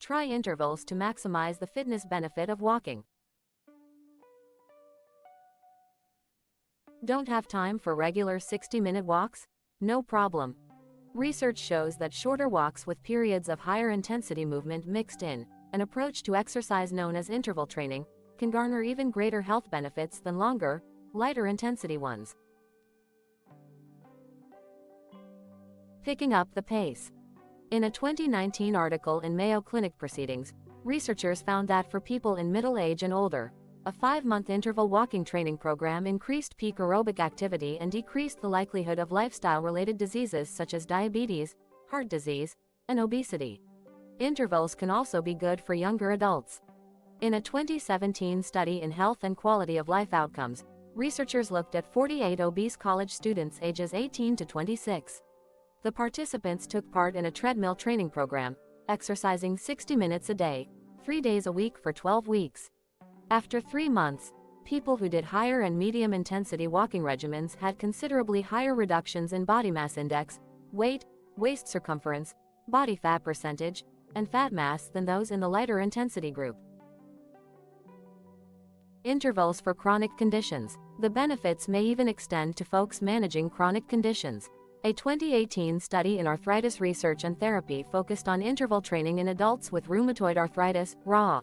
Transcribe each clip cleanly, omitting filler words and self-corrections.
Try intervals to maximize the fitness benefit of walking. Don't have time for regular 60-minute walks? No problem. Research shows that shorter walks with periods of higher intensity movement mixed in, an approach to exercise known as interval training, can garner even greater health benefits than longer, lighter intensity ones. Picking up the pace. In a 2019 article in Mayo Clinic Proceedings, researchers found that for people in middle age and older, a 5-month interval walking training program increased peak aerobic activity and decreased the likelihood of lifestyle-related diseases such as diabetes, heart disease, and obesity. Intervals can also be good for younger adults. In a 2017 study in Health and Quality of Life Outcomes, researchers looked at 48 obese college students ages 18 to 26. The participants took part in a treadmill training program, exercising 60 minutes a day, 3 days a week for 12 weeks. After 3 months, people who did higher and medium intensity walking regimens had considerably higher reductions in body mass index, weight, waist circumference, body fat percentage, and fat mass than those in the lighter intensity group. Intervals for chronic conditions. The benefits may even extend to folks managing chronic conditions. A 2018 study in Arthritis Research and Therapy focused on interval training in adults with rheumatoid arthritis, RA.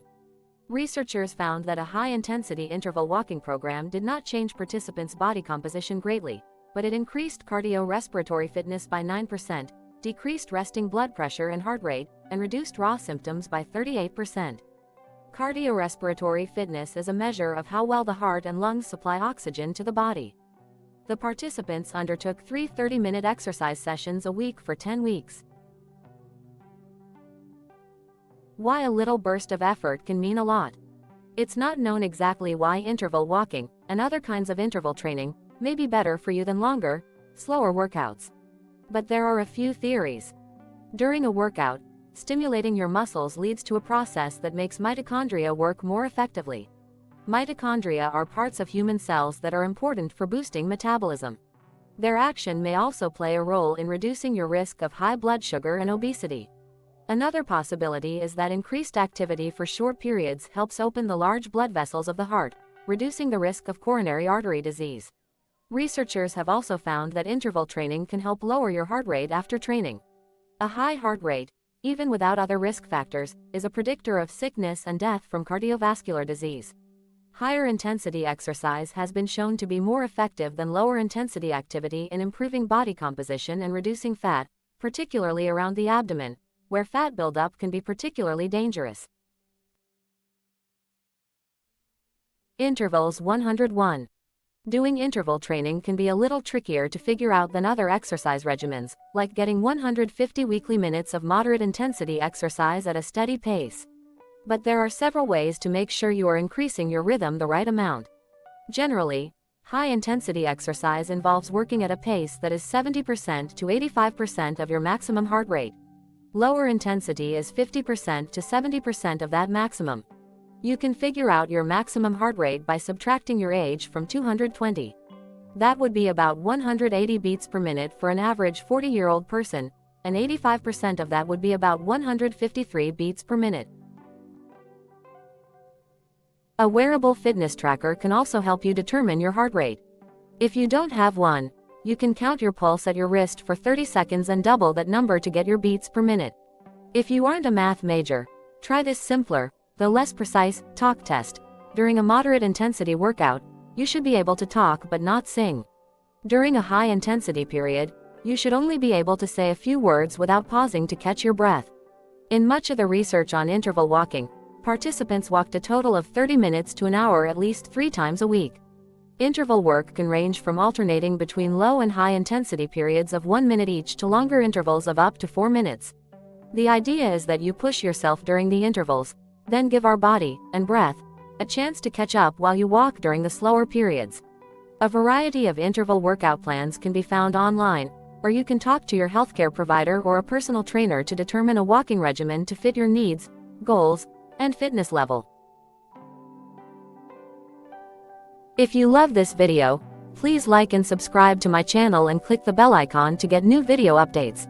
Researchers found that a high-intensity interval walking program did not change participants' body composition greatly, but it increased cardiorespiratory fitness by 9%, decreased resting blood pressure and heart rate, and reduced RA symptoms by 38%. Cardiorespiratory fitness is a measure of how well the heart and lungs supply oxygen to the body. The participants undertook 3 30-minute exercise sessions a week for 10 weeks. Why a little burst of effort can mean a lot. It's not known exactly why interval walking, and other kinds of interval training, may be better for you than longer, slower workouts. But there are a few theories. During a workout, stimulating your muscles leads to a process that makes mitochondria work more effectively. Mitochondria are parts of human cells that are important for boosting metabolism. Their action may also play a role in reducing your risk of high blood sugar and obesity. Another possibility is that increased activity for short periods helps open the large blood vessels of the heart, reducing the risk of coronary artery disease. Researchers have also found that interval training can help lower your heart rate after training. A high heart rate, even without other risk factors, is a predictor of sickness and death from cardiovascular disease. Higher intensity exercise has been shown to be more effective than lower intensity activity in improving body composition and reducing fat, particularly around the abdomen, where fat buildup can be particularly dangerous. Intervals 101. Doing interval training can be a little trickier to figure out than other exercise regimens, like getting 150 weekly minutes of moderate intensity exercise at a steady pace. But there are several ways to make sure you are increasing your rhythm the right amount. Generally, high-intensity exercise involves working at a pace that is 70% to 85% of your maximum heart rate. Lower intensity is 50% to 70% of that maximum. You can figure out your maximum heart rate by subtracting your age from 220. That would be about 180 beats per minute for an average 40-year-old person, and 85% of that would be about 153 beats per minute. A wearable fitness tracker can also help you determine your heart rate. If you don't have one, you can count your pulse at your wrist for 30 seconds and double that number to get your beats per minute. If you aren't a math major, try this simpler, though less precise, talk test. During a moderate intensity workout, you should be able to talk but not sing. During a high intensity period, you should only be able to say a few words without pausing to catch your breath. In much of the research on interval walking, participants walked a total of 30 minutes to an hour at least 3 times a week. Interval work can range from alternating between low and high intensity periods of 1 minute each to longer intervals of up to 4 minutes. The idea is that you push yourself during the intervals, then give our body and breath a chance to catch up while you walk during the slower periods. A variety of interval workout plans can be found online, or you can talk to your healthcare provider or a personal trainer to determine a walking regimen to fit your needs, goals, and fitness level. If you love this video, please like and subscribe to my channel and click the bell icon to get new video updates.